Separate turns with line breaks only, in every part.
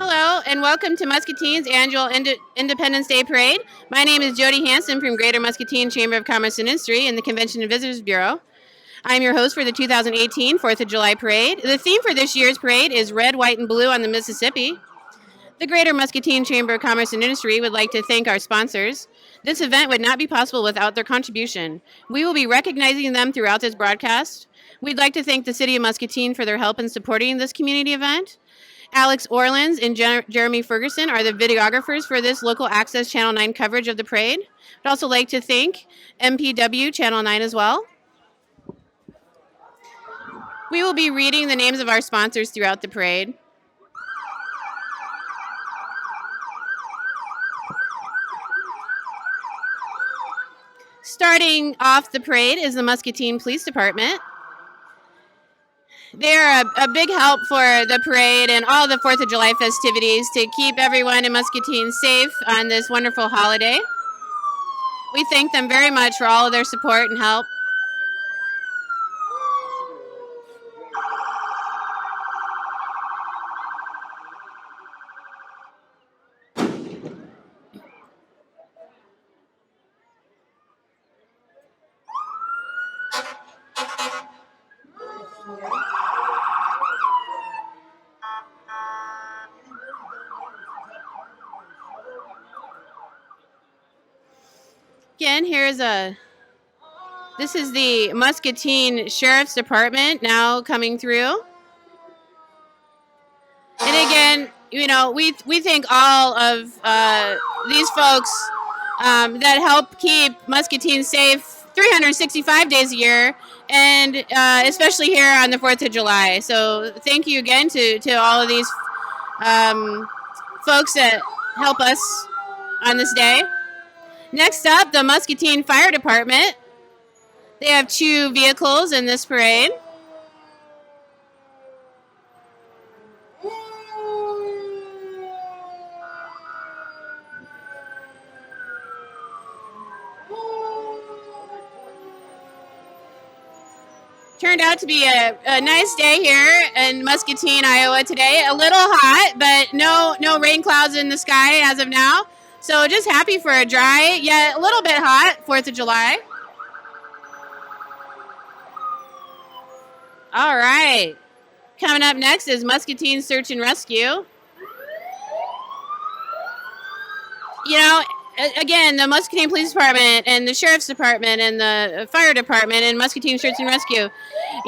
Hello, and welcome to Muscatine's annual Independence Day Parade. My name is Jody Hanson from Greater Muscatine Chamber of Commerce and Industry and the Convention and Visitors Bureau. I'm your host for the 2018 4th of July Parade. The theme for this year's parade is Red, White, and Blue on the Mississippi. The Greater Muscatine Chamber of Commerce and Industry would like to thank our sponsors. This event would not be possible without their contribution. We will be recognizing them throughout this broadcast. We'd like to thank the City of Muscatine for their help in supporting this community event. Alex Orleans and Jeremy Ferguson are the videographers for this local access Channel 9 coverage of the parade. I'd also like to thank MPW Channel 9 as well. We will be reading the names of our sponsors throughout the parade. Starting off the parade is the Muscatine Police Department. They're a big help for the parade and all the 4th of July festivities to keep everyone in Muscatine safe on this wonderful holiday. We thank them very much for all of their support and help. Again, this is the Muscatine Sheriff's Department now coming through. And again, we thank all of these folks that help keep Muscatine safe 365 days a year, and especially here on the 4th of July. So thank you again to all of these folks that help us on this day. Next up, the Muscatine Fire Department. They have 2 vehicles in this parade. Turned out to be a nice day here in Muscatine, Iowa today. A little hot, but no rain clouds in the sky as of now. So just happy for a dry, yet a little bit hot 4th of July. All right. Coming up next is Muscatine Search and Rescue. Again, the Muscatine Police Department and the Sheriff's Department and the Fire Department and Muscatine Search and Rescue.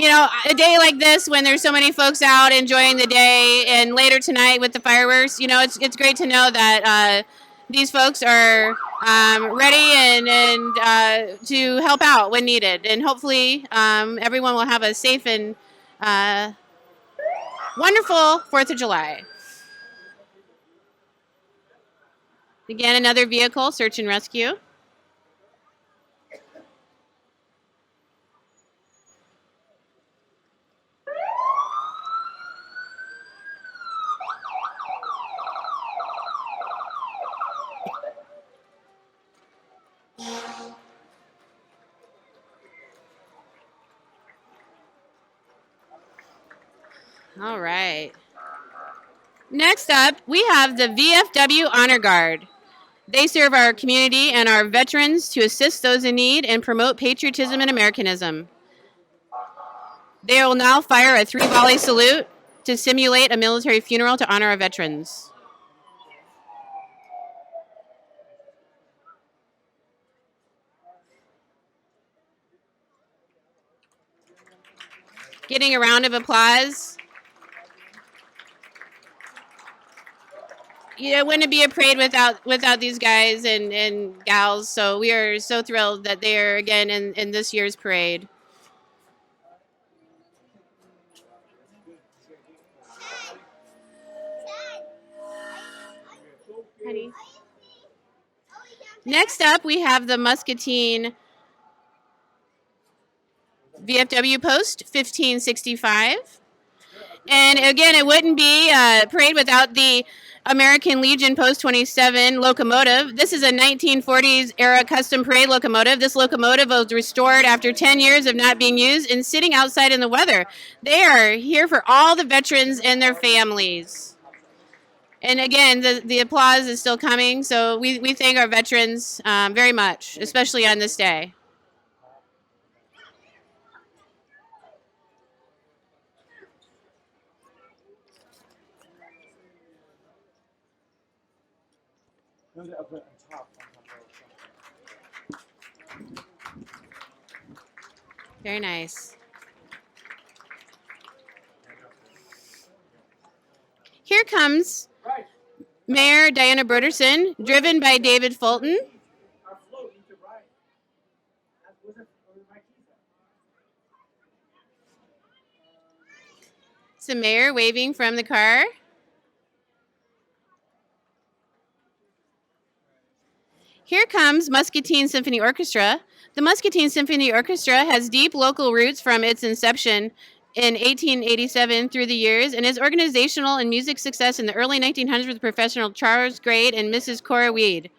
A day like this when there's so many folks out enjoying the day, and later tonight with the fireworks, it's great to know that these folks are ready and to help out when needed. And hopefully everyone will have a safe and wonderful 4th of July. Again, another vehicle, search and rescue. All right. Next up, we have the VFW Honor Guard. They serve our community and our veterans to assist those in need and promote patriotism and Americanism. They will now fire a 3-volley salute to simulate a military funeral to honor our veterans. Getting a round of applause. It wouldn't be a parade without these guys and gals. So we are so thrilled that they are again in this year's parade. Honey. Next up, we have the Muscatine VFW Post 1565. And again, it wouldn't be a parade without the American Legion Post 27 locomotive. This is a 1940s era custom parade locomotive. This locomotive was restored after 10 years of not being used and sitting outside in the weather. They are here for all the veterans and their families. And again, the applause is still coming. So we thank our veterans very much, especially on this day. Very nice. Here comes Mayor Diana Broderson, driven by David Fulton. It's the mayor waving from the car. Here comes Muscatine Symphony Orchestra. The Muscatine Symphony Orchestra has deep local roots from its inception in 1887 through the years, and its organizational and music success in the early 1900s with professional Charles Grade and Mrs. Cora Weed.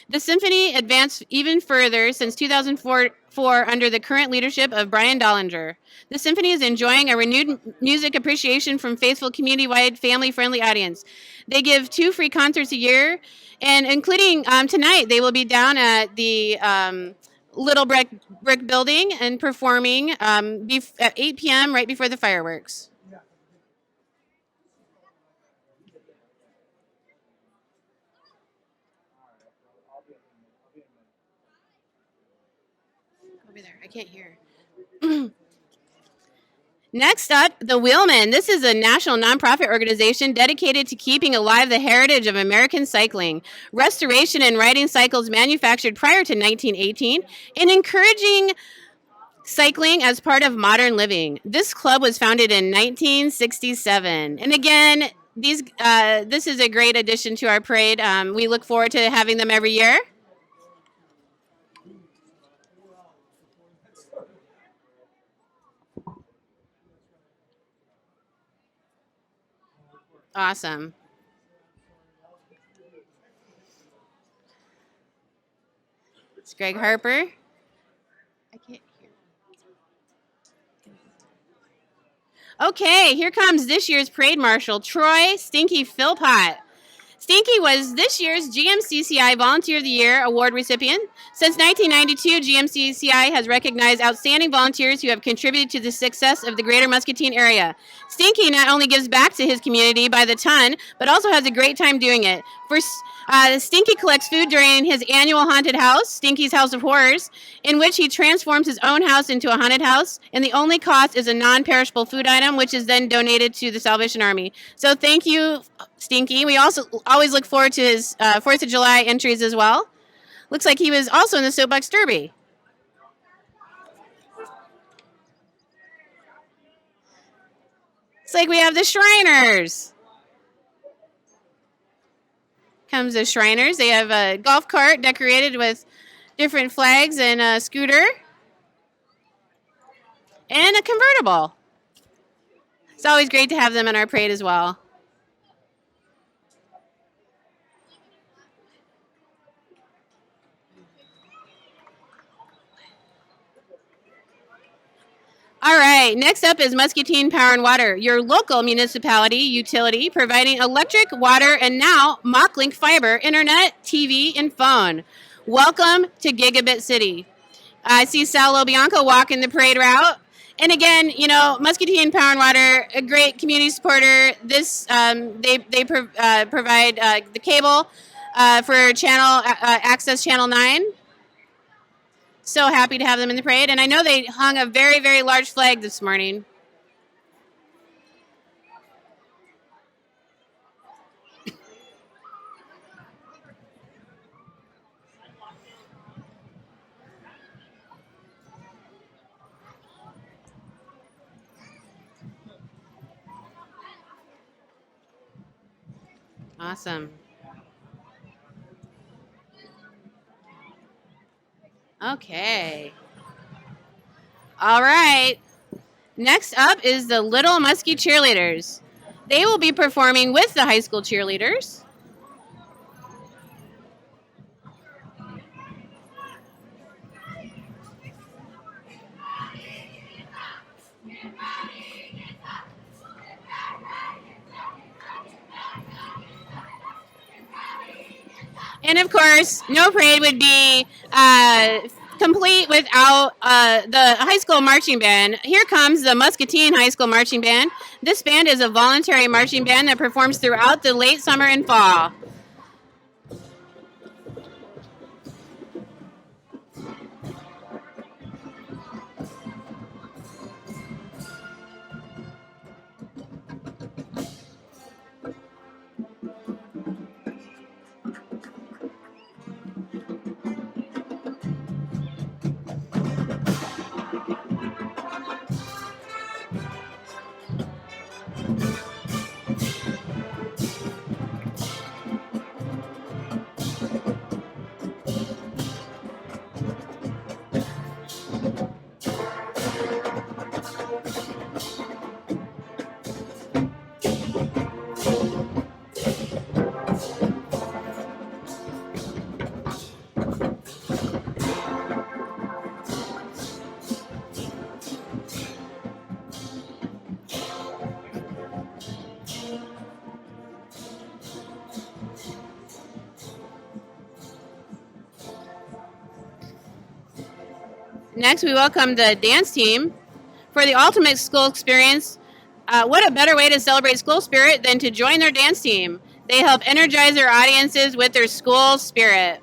The symphony advanced even further since 2004 under the current leadership of Brian Dollinger. The symphony is enjoying a renewed music appreciation from faithful community-wide family-friendly audience. They give 2 free concerts a year, and including tonight, they will be down at the Little Brick Building and performing at 8 p.m. right before the fireworks. Over there, I can't hear. Next up, the Wheelmen. This is a national nonprofit organization dedicated to keeping alive the heritage of American cycling, restoration and riding cycles manufactured prior to 1918, and encouraging cycling as part of modern living. This club was founded in 1967. And again, this is a great addition to our parade. We look forward to having them every year. Awesome. It's Greg Harper. I can't hear. Okay, here comes this year's parade marshal, Troy Stinky Philpott. Stinky was this year's GMCCI Volunteer of the Year award recipient. Since 1992, GMCCI has recognized outstanding volunteers who have contributed to the success of the greater Muscatine area. Stinky not only gives back to his community by the ton, but also has a great time doing it. Stinky collects food during his annual haunted house, Stinky's House of Horrors, in which he transforms his own house into a haunted house, and the only cost is a non-perishable food item, which is then donated to the Salvation Army. So thank you, Stinky. We also always look forward to his 4th of July entries as well. Looks like he was also in the Soapbox Derby. It's like we have the Shriners. Comes the Shriners. They have a golf cart decorated with different flags and a scooter and a convertible. It's always great to have them in our parade as well. All right, next up is Muscatine Power and Water, your local municipality utility providing electric, water, and now MockLink fiber, internet, TV, and phone. Welcome to Gigabit City. I see Sal LoBianco walking the parade route. And again, you know, Muscatine Power and Water, a great community supporter. This they provide the cable for channel Access Channel 9. So happy to have them in the parade. And I know they hung a very, very large flag this morning. Awesome. Okay. All right. Next up is the Little Muskie Cheerleaders. They will be performing with the high school cheerleaders. And of course, no parade would be complete without the high school marching band. Here comes the Muscatine High School Marching Band. This band is a voluntary marching band that performs throughout the late summer and fall. Next, we welcome the dance team. For the ultimate school experience, what a better way to celebrate school spirit than to join their dance team? They help energize their audiences with their school spirit.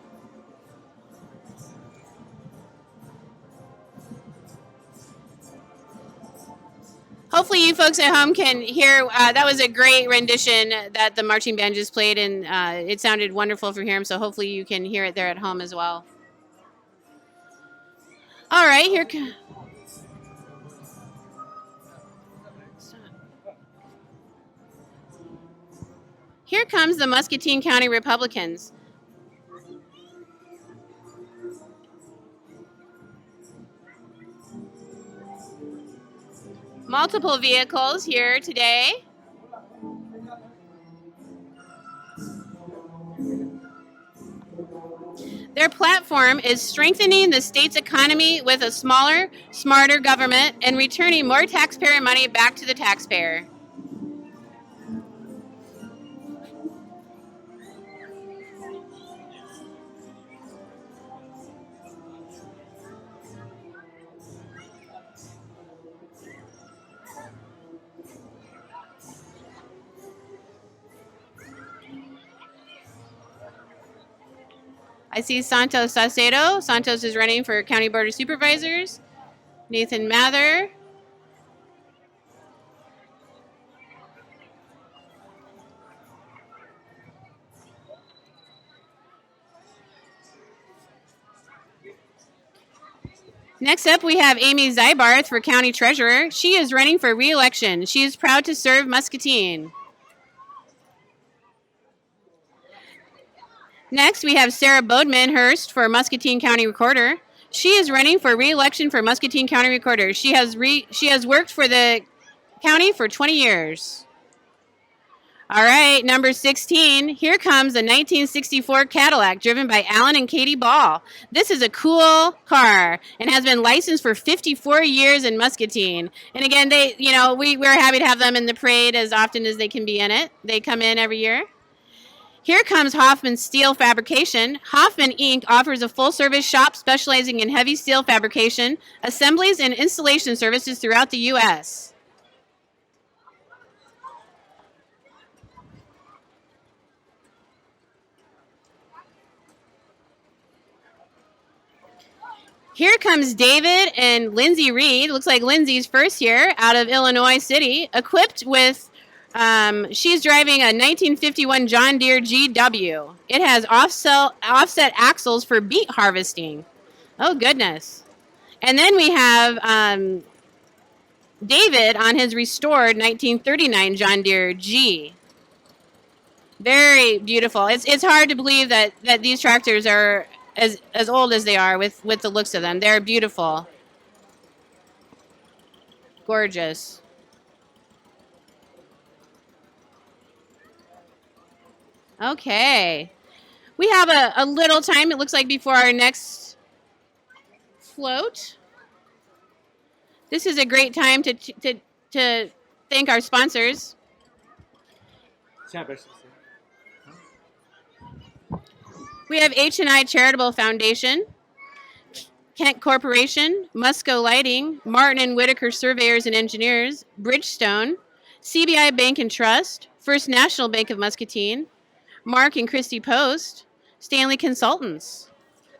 Hopefully you folks at home can hear, that was a great rendition that the marching band just played, and it sounded wonderful for hearing, so hopefully you can hear it there at home as well. All right, here comes the Muscatine County Republicans. Multiple vehicles here today. Their platform is strengthening the state's economy with a smaller, smarter government and returning more taxpayer money back to the taxpayer. I see Santos Saucedo. Santos is running for County Board of Supervisors. Nathan Mather. Next up, we have Amy Zybarth for County Treasurer. She is running for re-election. She is proud to serve Muscatine. Next, we have Sarah Bodeman-Hurst for Muscatine County Recorder. She is running for re-election for Muscatine County Recorder. She has worked for the county for 20 years. All right, number 16. Here comes a 1964 Cadillac driven by Alan and Katie Ball. This is a cool car and has been licensed for 54 years in Muscatine. And again, we're happy to have them in the parade as often as they can be in it. They come in every year. Here comes Hoffman Steel Fabrication. Hoffman Inc. offers a full-service shop specializing in heavy steel fabrication, assemblies, and installation services throughout the U.S. Here comes David and Lindsay Reed. Looks like Lindsay's first year out of Illinois City, equipped with she's driving a 1951 John Deere GW. It has offset axles for beet harvesting. Oh, goodness. And then we have David on his restored 1939 John Deere G. Very beautiful. It's hard to believe that these tractors are as old as they are with the looks of them. They're beautiful. Gorgeous. Okay. We have a little time, it looks like, before our next float. This is a great time to thank our sponsors. We have H&I Charitable Foundation, Kent Corporation, Musco Lighting, Martin and Whitaker Surveyors and Engineers, Bridgestone, CBI Bank and Trust, First National Bank of Muscatine, Mark and Christie Post, Stanley Consultants.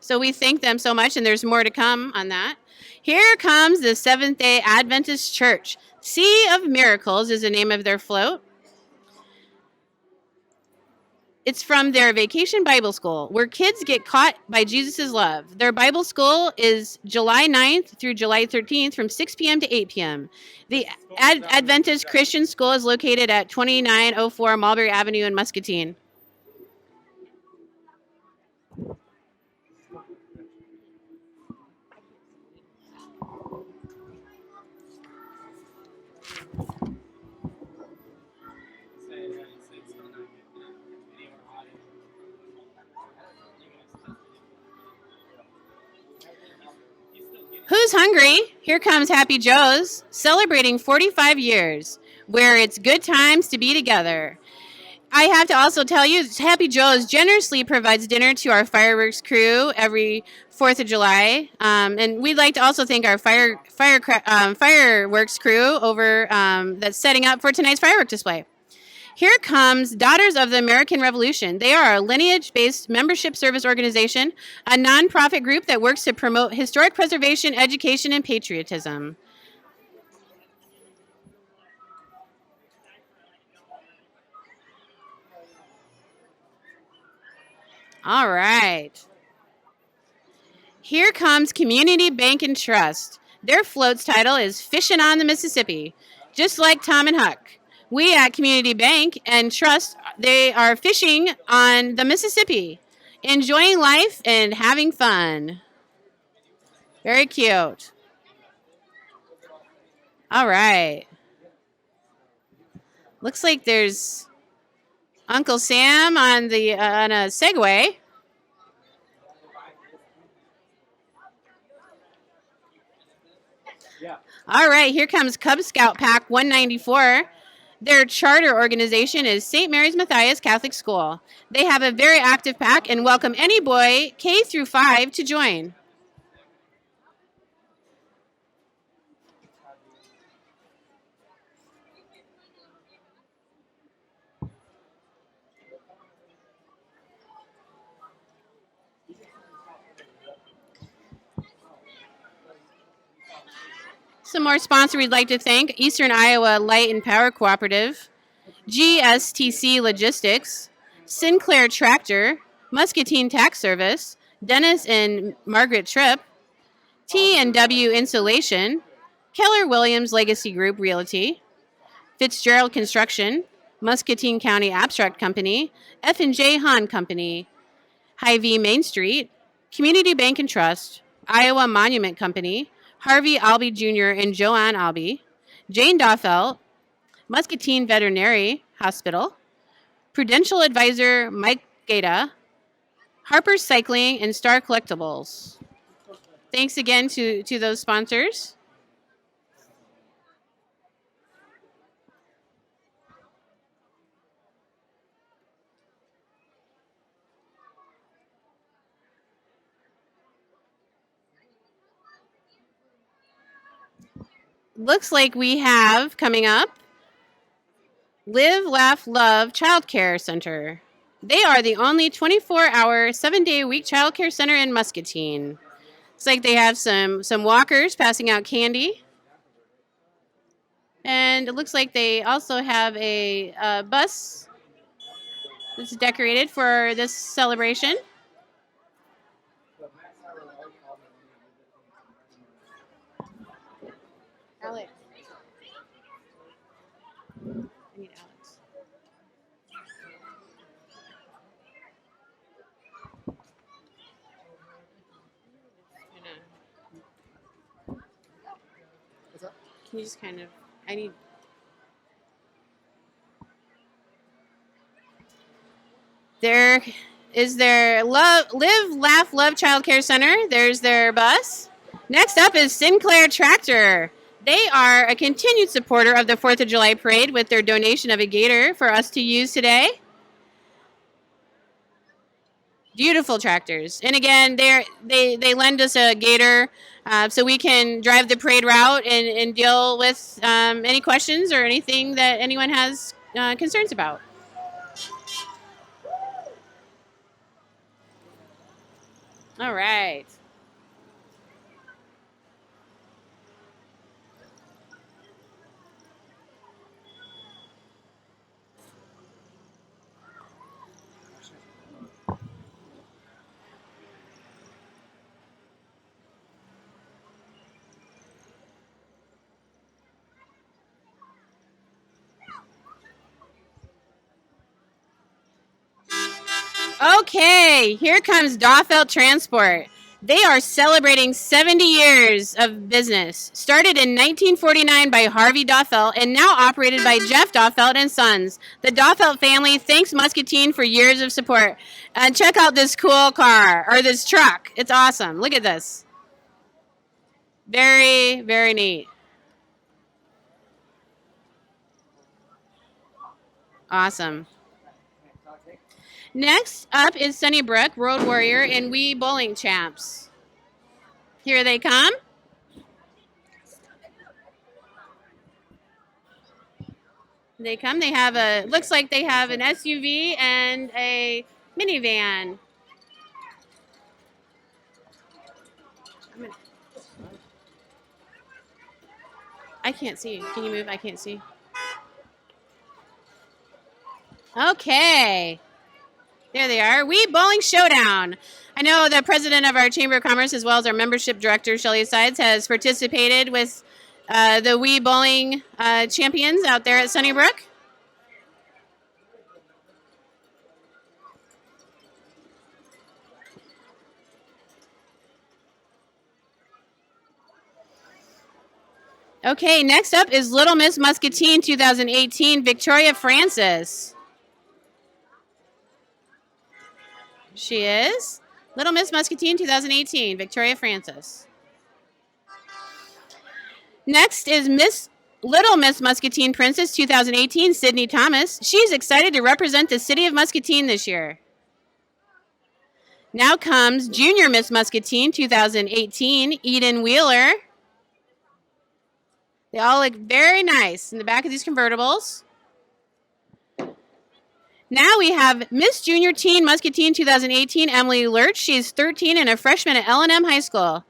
So we thank them so much, and there's more to come on that. Here comes the Seventh-day Adventist Church. Sea of Miracles is the name of their float. It's from their Vacation Bible School, where kids get caught by Jesus' love. Their Bible school is July 9th through July 13th from 6 p.m. to 8 p.m. The Adventist Christian School is located at 2904 Mulberry Avenue in Muscatine. Who's hungry? Here comes Happy Joe's, celebrating 45 years, where it's good times to be together. I have to also tell you, Happy Joe's generously provides dinner to our fireworks crew every 4th of July. And we'd like to also thank our fireworks crew over that's setting up for tonight's firework display. Here comes Daughters of the American Revolution. They are a lineage-based membership service organization, a nonprofit group that works to promote historic preservation, education, and patriotism. All right. Here comes Community Bank and Trust. Their float's title is Fishin' on the Mississippi, just like Tom and Huck. We at Community Bank and Trust, they are fishing on the Mississippi, enjoying life and having fun. Very cute. All right. Looks like there's Uncle Sam on a Segway. All right, here comes Cub Scout Pack 194. Their charter organization is St. Mary's Matthias Catholic School. They have a very active pack and welcome any boy K through 5 to join. Some more sponsors we'd like to thank: Eastern Iowa Light and Power Cooperative, GSTC Logistics, Sinclair Tractor, Muscatine Tax Service, Dennis and Margaret Tripp, T&W Insulation, Keller Williams Legacy Group Realty, Fitzgerald Construction, Muscatine County Abstract Company, F&J Hahn Company, Hy-Vee Main Street, Community Bank and Trust, Iowa Monument Company, Harvey Albee Jr. and Joanne Albee, Jane Doffelt, Muscatine Veterinary Hospital, Prudential Advisor Mike Gata, Harper's Cycling, and Star Collectibles. Thanks again to those sponsors. Looks like we have coming up Live, Laugh, Love Child Care Center. They are the only 24-hour, 7-day-a-week child care center in Muscatine. Looks like they have some walkers passing out candy. And it looks like they also have a bus that's decorated for this celebration. Alex. I need Alex. Can you just kind of, I need. There is their Live, Laugh, Love Child Care Center. There's their bus. Next up is Sinclair Tractor. They are a continued supporter of the 4th of July parade with their donation of a gator for us to use today. Beautiful tractors. And again, they lend us a Gator so we can drive the parade route and deal with any questions or anything that anyone has concerns about. All right. Okay, here comes Doffelt Transport. They are celebrating 70 years of business. Started in 1949 by Harvey Doffelt and now operated by Jeff Doffelt and Sons. The Doffelt family thanks Muscatine for years of support. And check out this cool car, or this truck. It's awesome. Look at this. Very, very neat. Awesome. Next up is Sunnybrook, Road Warrior, and Wee Bowling Champs. Here they come. They come. They have looks like they have an SUV and a minivan. I can't see. Can you move? I can't see. Okay. There they are. Wee Bowling Showdown. I know the president of our Chamber of Commerce, as well as our membership director, Shelly Sides, has participated with the Wee Bowling champions out there at Sunnybrook. Okay, next up is Little Miss Muscatine 2018, Victoria Francis. She is Little Miss Muscatine 2018, Victoria Francis. Next is Little Miss Muscatine Princess 2018, Sydney Thomas. She's excited to represent the city of Muscatine this year. Now comes Junior Miss Muscatine 2018, Eden Wheeler. They all look very nice in the back of these convertibles. Now we have Miss Junior Teen Muscatine 2018, Emily Lurch. She's 13 and a freshman at L&M High School.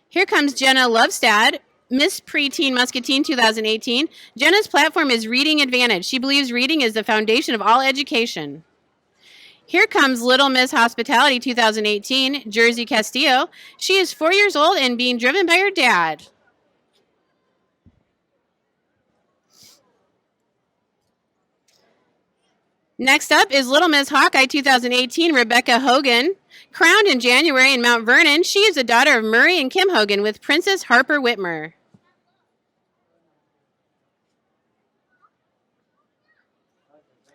Here comes Jenna Lovestad, Miss Preteen Muscatine 2018. Jenna's platform is Reading Advantage. She believes reading is the foundation of all education. Here comes Little Miss Hospitality 2018, Jersey Castillo. She is 4 years old and being driven by her dad. Next up is Little Miss Hawkeye 2018, Rebecca Hogan. Crowned in January in Mount Vernon, she is the daughter of Murray and Kim Hogan with Princess Harper Whitmer.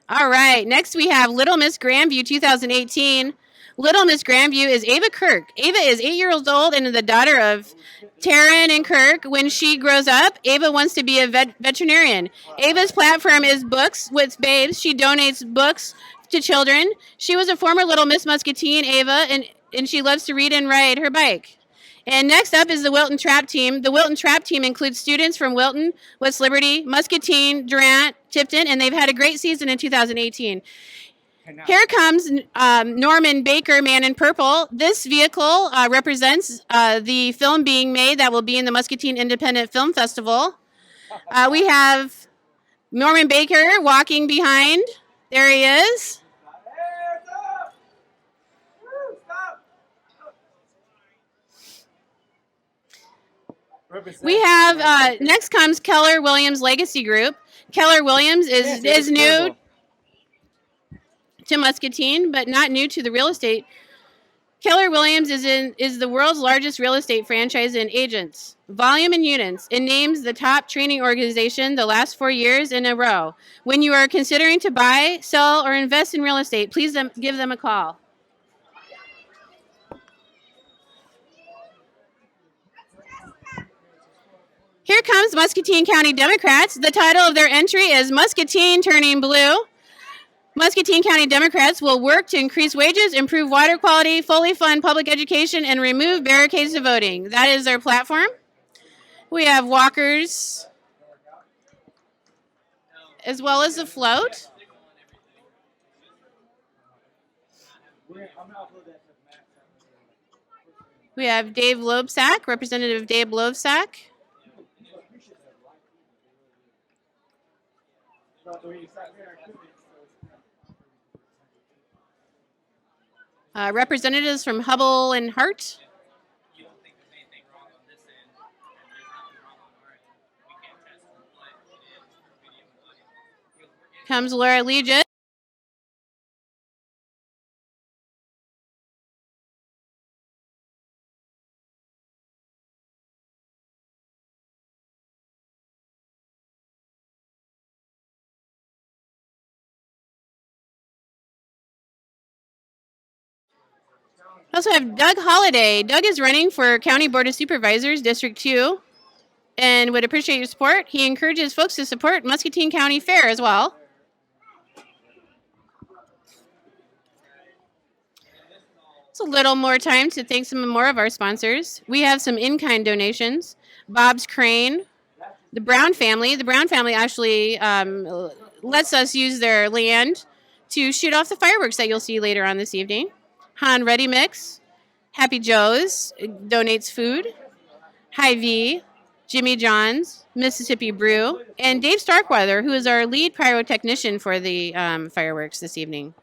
All right, next we have Little Miss Grandview 2018. Little Miss Grandview is Ava Kirk. Ava is 8 years old and the daughter of Taryn and Kirk. When she grows up, Ava wants to be a veterinarian. Ava's platform is Books with Babes. She donates books to children. She was a former Little Miss Muscatine, Ava, and she loves to read and ride her bike. And next up is the Wilton Trap Team. The Wilton Trap Team includes students from Wilton, West Liberty, Muscatine, Durant, Tipton, and they've had a great season in 2018. Here comes Norman Baker, Man in Purple. This vehicle represents the film being made that will be in the Muscatine Independent Film Festival. We have Norman Baker walking behind. There he is. We have, next comes Keller Williams Legacy Group. Keller Williams is new to Muscatine, but not new to the real estate. Keller Williams is the world's largest real estate franchise in agents, volume, and units. It names the top training organization the last 4 years in a row. When you are considering to buy, sell, or invest in real estate, please give them a call. Here comes Muscatine County Democrats. The title of their entry is Muscatine Turning Blue. Muscatine County Democrats will work to increase wages, improve water quality, fully fund public education, and remove barricades to voting. That is their platform. We have walkers as well as the float. We have Dave Loebsack, Representative Dave Loebsack. Representatives from Hubble and Hart. Comes Laura Legis. We also have Doug Holliday. Doug is running for County Board of Supervisors, District 2, and would appreciate your support. He encourages folks to support Muscatine County Fair as well. It's a little more time to thank some more of our sponsors. We have some in-kind donations. Bob's Crane, the Brown family. The Brown family actually lets us use their land to shoot off the fireworks that you'll see later on this evening. Han Ready Mix, Happy Joe's donates food. Hy-Vee, Jimmy John's, Mississippi Brew, and Dave Starkweather, who is our lead pyrotechnician for the fireworks this evening.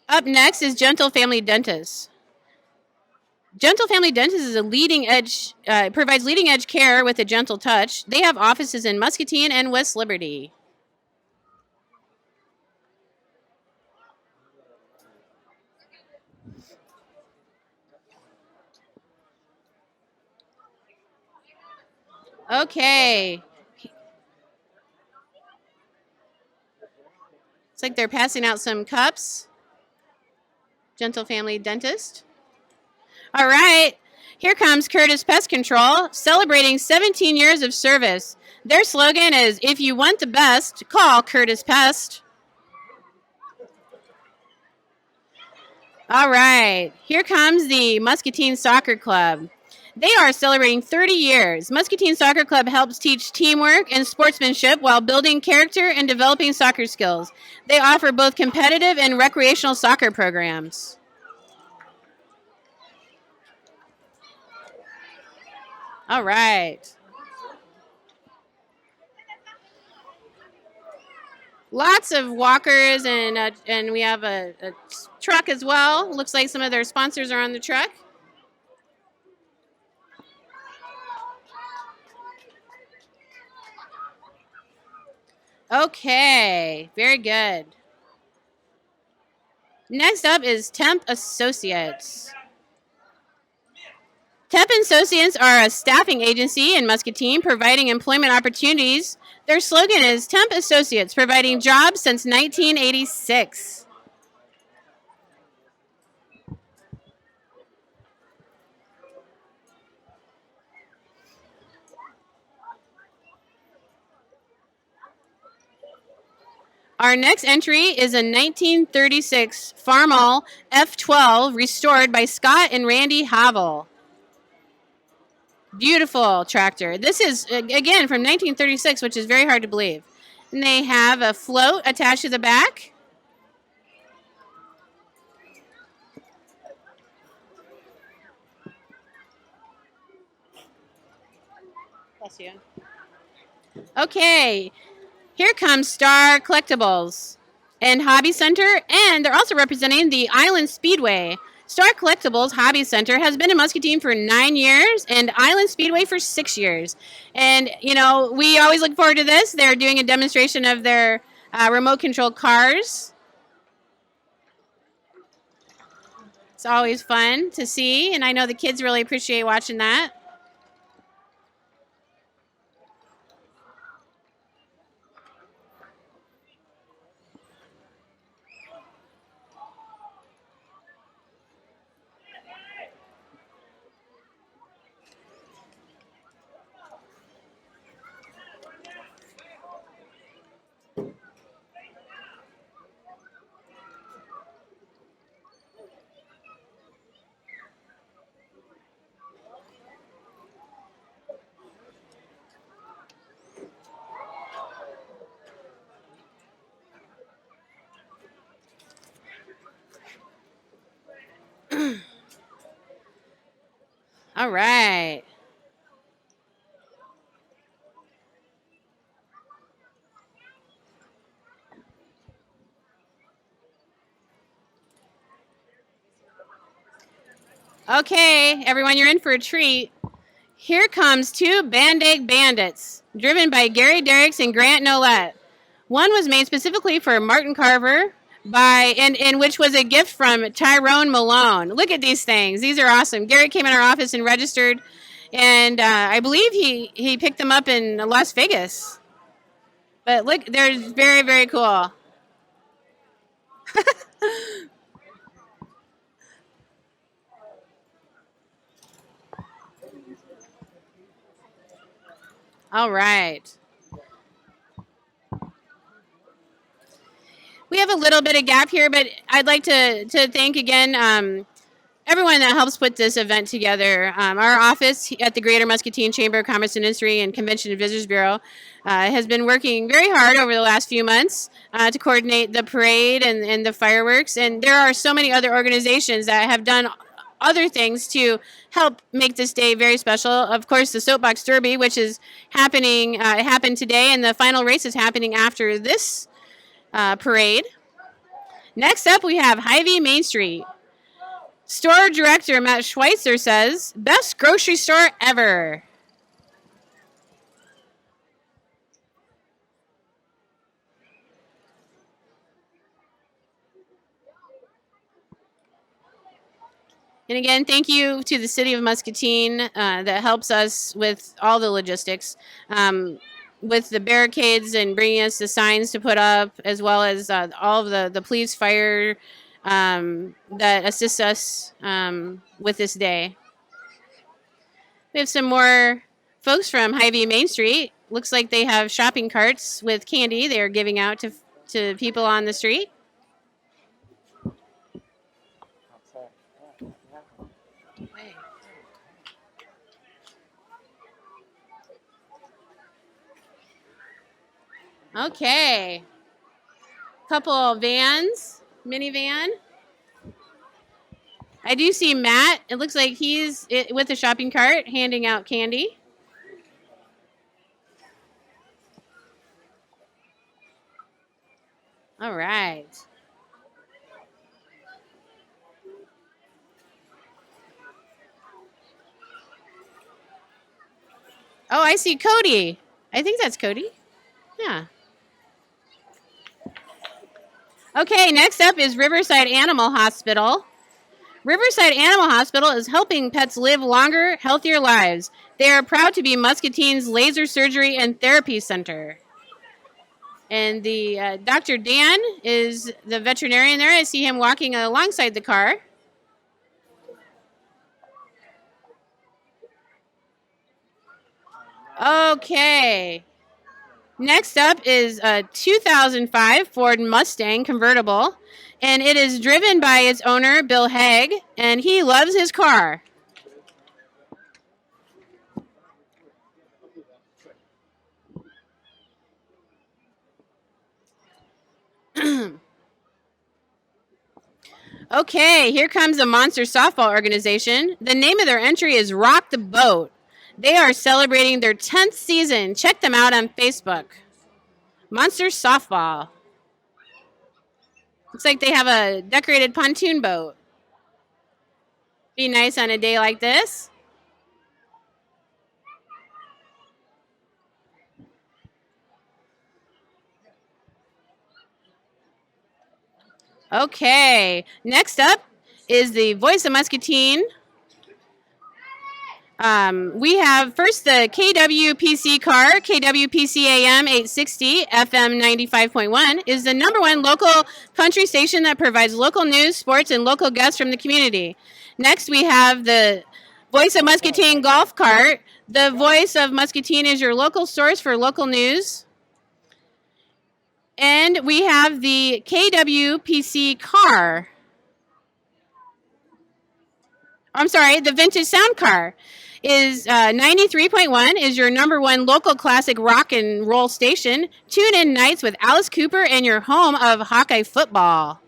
Up next is Gentle Family Dentist. Gentle Family Dentist is a leading edge, provides leading edge care with a gentle touch. They have offices in Muscatine and West Liberty. Okay. It's like they're passing out some cups. Gentle Family Dentist. All right. Here comes Curtis Pest Control, celebrating 17 years of service. Their slogan is, if you want the best, call Curtis Pest. All right. Here comes the Muscatine Soccer Club. They are celebrating 30 years. Muscatine Soccer Club helps teach teamwork and sportsmanship while building character and developing soccer skills. They offer both competitive and recreational soccer programs. All right. Lots of walkers, and we have a truck as well. Looks like some of their sponsors are on the truck. Okay, very good. Next up is Temp Associates. Temp Associates are a staffing agency in Muscatine providing employment opportunities. Their slogan is Temp Associates, providing jobs since 1986. Our next entry is a 1936 Farmall F12 restored by Scott and Randy Havel. Beautiful tractor. This is, again, from 1936, which is very hard to believe. And they have a float attached to the back. Bless you. Okay, here comes Star Collectibles and Hobby Center, and they're also representing the Island Speedway. Star Collectibles Hobby Center has been in Muscatine for 9 years and Island Speedway for 6 years. And, you know, we always look forward to this. They're doing a demonstration of their remote control cars. It's always fun to see, and I know the kids really appreciate watching that. All right. Okay, everyone, you're in for a treat. Here comes two Band-Aid Bandits, driven by Gary Derricks and Grant Nolette. One was made specifically for Martin Carver and which was a gift from Tyrone Malone. Look at these things; these are awesome. Gary came in our office and registered, and I believe he picked them up in Las Vegas. But look, they're very, very cool. All right. We have a little bit of gap here, but I'd like to thank again everyone that helps put this event together. Our office at the Greater Muscatine Chamber of Commerce and Industry and Convention and Visitors Bureau has been working very hard over the last few months to coordinate the parade and the fireworks. And there are so many other organizations that have done other things to help make this day very special. Of course, the Soapbox Derby, which is happening, it happened today, and the final race is happening after this parade. Next up, we have Hy-Vee Main Street. Store director Matt Schweitzer says, best grocery store ever. And again, thank you to the city of Muscatine that helps us with all the logistics, with the barricades and bringing us the signs to put up, as well as all of the police, fire that assist us with this day. We have some more folks from Hy-Vee Main Street. Looks like they have shopping carts with candy they are giving out to people on the street. Okay. Couple vans, minivan. I do see Matt. It looks like he's with a shopping cart handing out candy. All right. Oh, I see Cody. I think that's Cody. Yeah. Okay, next up is Riverside Animal Hospital. Riverside Animal Hospital is helping pets live longer, healthier lives. They are proud to be Muscatine's laser surgery and therapy center. And the Dr. Dan is the veterinarian there. I see him walking alongside the car. Okay. Next up is a 2005 Ford Mustang convertible, and it is driven by its owner, Bill Haig, and he loves his car. Okay, here comes the Monster Softball Organization. The name of their entry is Rock the Boat. They are celebrating their 10th season. Check them out on Facebook. Monster Softball. Looks like they have a decorated pontoon boat. Be nice on a day like this. Okay, next up is the Voice of Muscatine. We have first the KWPC car, KWPC AM 860, FM 95.1, is the #1 local country station that provides local news, sports, and local guests from the community. Next, we have the Voice of Muscatine golf cart. The Voice of Muscatine is your local source for local news. And we have the KWPC car. I'm sorry, the Vintage Sound car is 93.1 is your #1 local classic rock and roll station. Tune in nights with Alice Cooper and your home of Hawkeye football.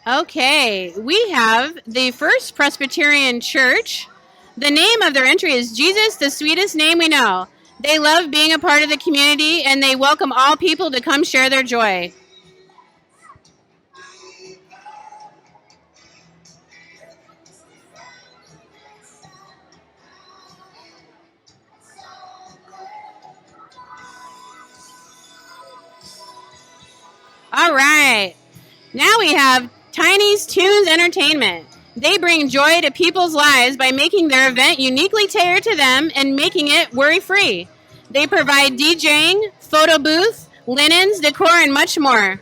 Okay, we have the First Presbyterian Church. The name of their entry is Jesus, the sweetest name we know. They love being a part of the community, and they welcome all people to come share their joy. All right. Now we have Tiny's Tunes Entertainment. They bring joy to people's lives by making their event uniquely tailored to them and making it worry-free. They provide DJing, photo booth, linens, decor, and much more.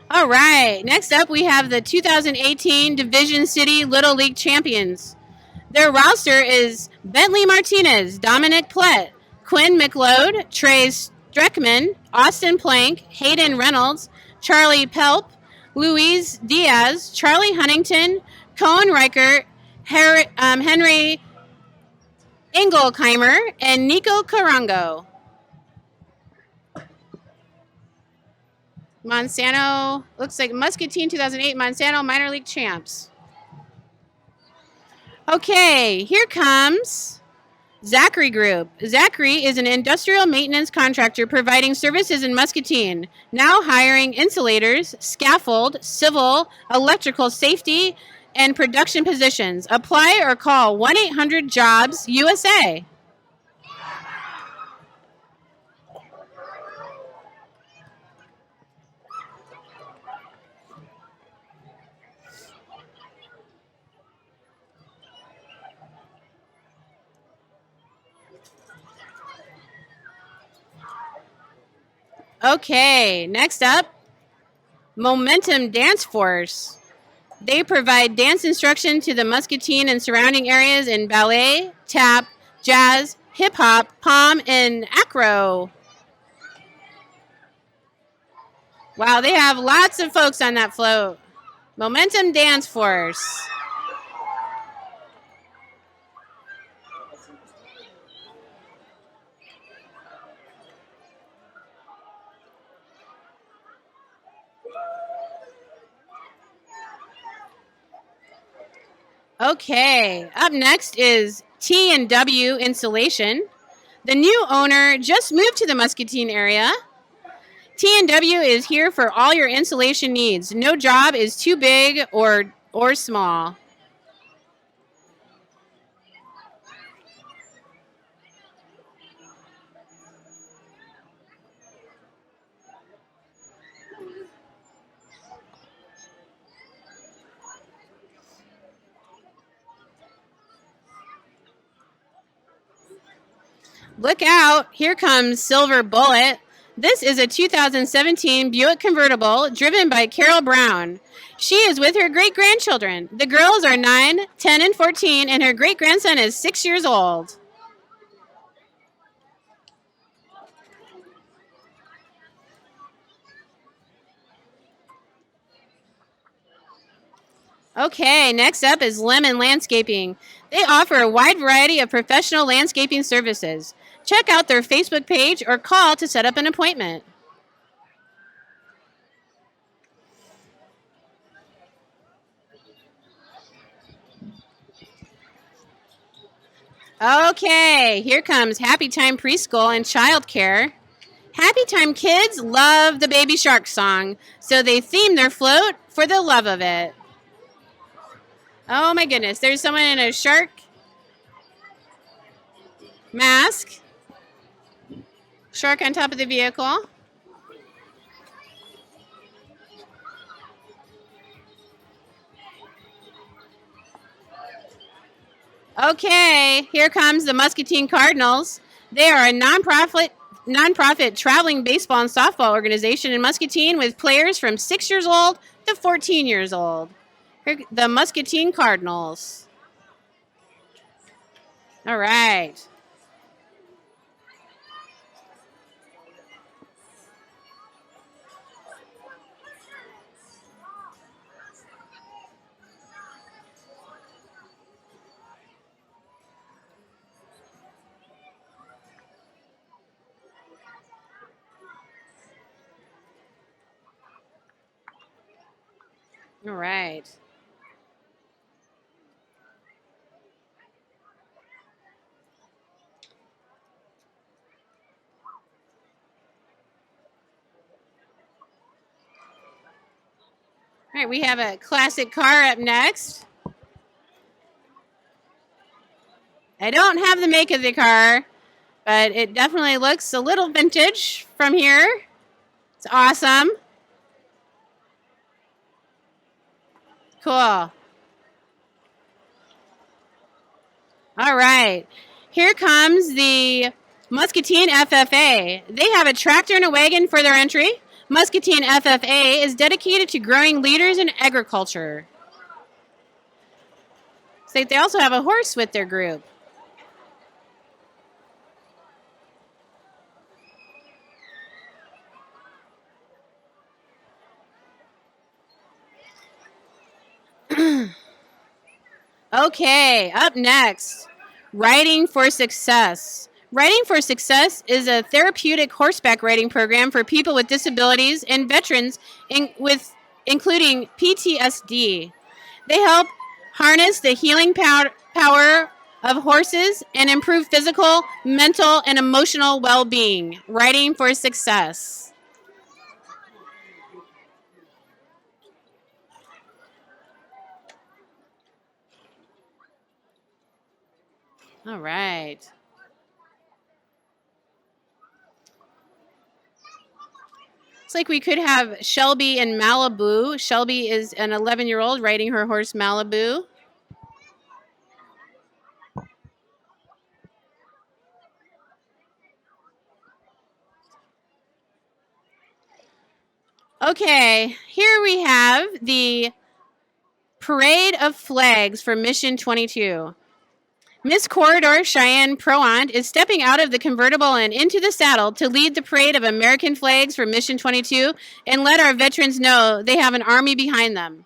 All right. Next up, we have the 2018 Division City Little League Champions. Their roster is Bentley Martinez, Dominic Plett, Quinn McLeod, Trey Streckman, Austin Plank, Hayden Reynolds, Charlie Pelp, Luis Diaz, Charlie Huntington, Cohen Reichert, Henry Engelkheimer, and Nico Carango. Monsanto, looks like Muscatine 2008 Monsanto Minor League Champs. Okay, here comes Zachary Group. Zachary is an industrial maintenance contractor providing services in Muscatine, now hiring insulators, scaffold, civil, electrical safety, and production positions. Apply or call 1-800-JOBS-USA. Okay, next up, Momentum Dance Force. They provide dance instruction to the Muscatine and surrounding areas in ballet, tap, jazz, hip-hop, pom, and acro. Wow, they have lots of folks on that float. Momentum Dance Force. Okay, up next is T&W Insulation. The new owner just moved to the Muscatine area. T&W is here for all your insulation needs. No job is too big or small. Look out, here comes Silver Bullet. This is a 2017 Buick convertible driven by Carol Brown. She is with her great-grandchildren. The girls are 9, 10, and 14, and her great-grandson is 6 years old. Okay, next up is Lemon Landscaping. They offer a wide variety of professional landscaping services. Check out their Facebook page or call to set up an appointment. Okay, here comes Happy Time Preschool and Childcare. Happy Time kids love the Baby Shark song, so they theme their float for the love of it. Oh my goodness, there's someone in a shark mask. Shark on top of the vehicle. Okay, here comes the Muscatine Cardinals. They are a nonprofit traveling baseball and softball organization in Muscatine with players from 6 years old to 14 years old. Here, the Muscatine Cardinals. All right. All right. All right, we have a classic car up next. I don't have the make of the car, but it definitely looks a little vintage from here. It's awesome. Cool. All right. Here comes the Muscatine FFA. They have a tractor and a wagon for their entry. Muscatine FFA is dedicated to growing leaders in agriculture. So they also have a horse with their group. Okay, up next, Riding for Success. Riding for Success is a therapeutic horseback riding program for people with disabilities and veterans including PTSD. They help harness the healing power of horses and improve physical, mental, and emotional well-being. Riding for Success. All right. It's like we could have Shelby in Malibu. Shelby is an 11-year-old riding her horse Malibu. Okay, here we have the Parade of Flags for Mission 22. Miss Corridor Cheyenne Proant is stepping out of the convertible and into the saddle to lead the parade of American flags for Mission 22 and let our veterans know they have an army behind them.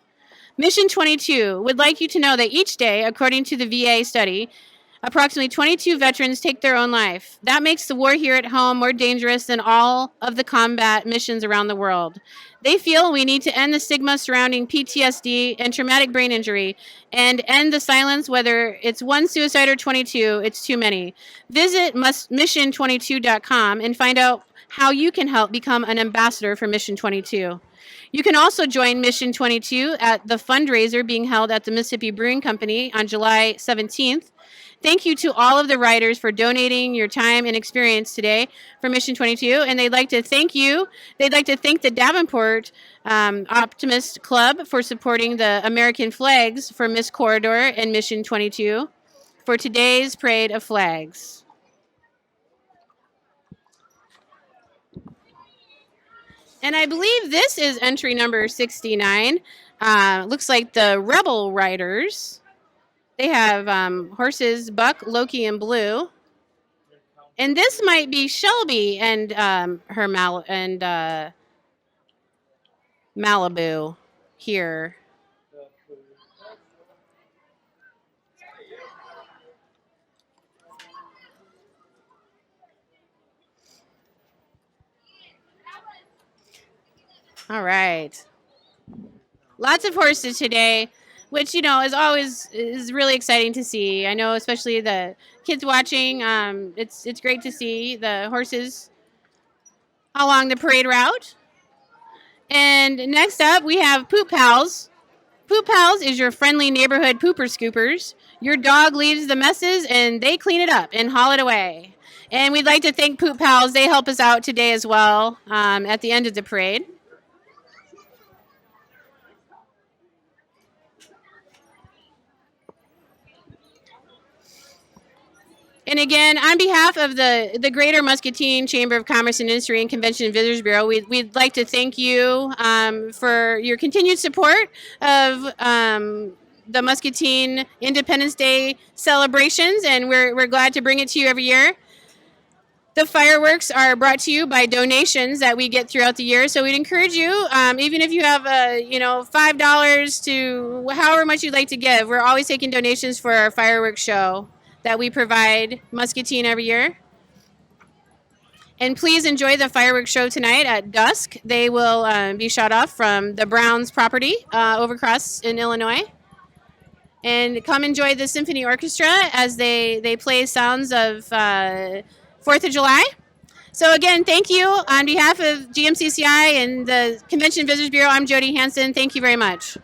Mission 22 would like you to know that each day, according to the VA study, approximately 22 veterans take their own life. That makes the war here at home more dangerous than all of the combat missions around the world. They feel we need to end the stigma surrounding PTSD and traumatic brain injury and end the silence, whether it's one suicide or 22, it's too many. Visit mission22.com and find out how you can help become an ambassador for Mission 22. You can also join Mission 22 at the fundraiser being held at the Mississippi Brewing Company on July 17th. Thank you to all of the riders for donating your time and experience today for Mission 22. And they'd like to thank you. They'd like to thank the Davenport Optimist Club for supporting the American flags for Miss Corridor and Mission 22 for today's Parade of Flags. And I believe this is entry number 69. Looks like the Rebel Riders. They have horses Buck, Loki, and Blue. And this might be Shelby and Malibu here. All right. Lots of horses today, which is always is really exciting to see. I know, especially the kids watching. It's great to see the horses along the parade route. And next up, we have Poop Pals. Poop Pals is your friendly neighborhood pooper scoopers. Your dog leaves the messes and they clean it up and haul it away. And we'd like to thank Poop Pals. They help us out today as well at the end of the parade. And again, on behalf of the Greater Muscatine Chamber of Commerce and Industry and Convention and Visitors Bureau, we'd like to thank you for your continued support of the Muscatine Independence Day celebrations, and we're glad to bring it to you every year. The fireworks are brought to you by donations that we get throughout the year. So we'd encourage you, even if you have $5 to however much you'd like to give, we're always taking donations for our fireworks show that we provide Muscatine every year. And please enjoy the fireworks show tonight at dusk. They will be shot off from the Browns property over across in Illinois. And come enjoy the symphony orchestra as they play sounds of 4th of July. So again, thank you on behalf of GMCCI and the Convention Visitors Bureau. I'm Jody Hansen. Thank you very much.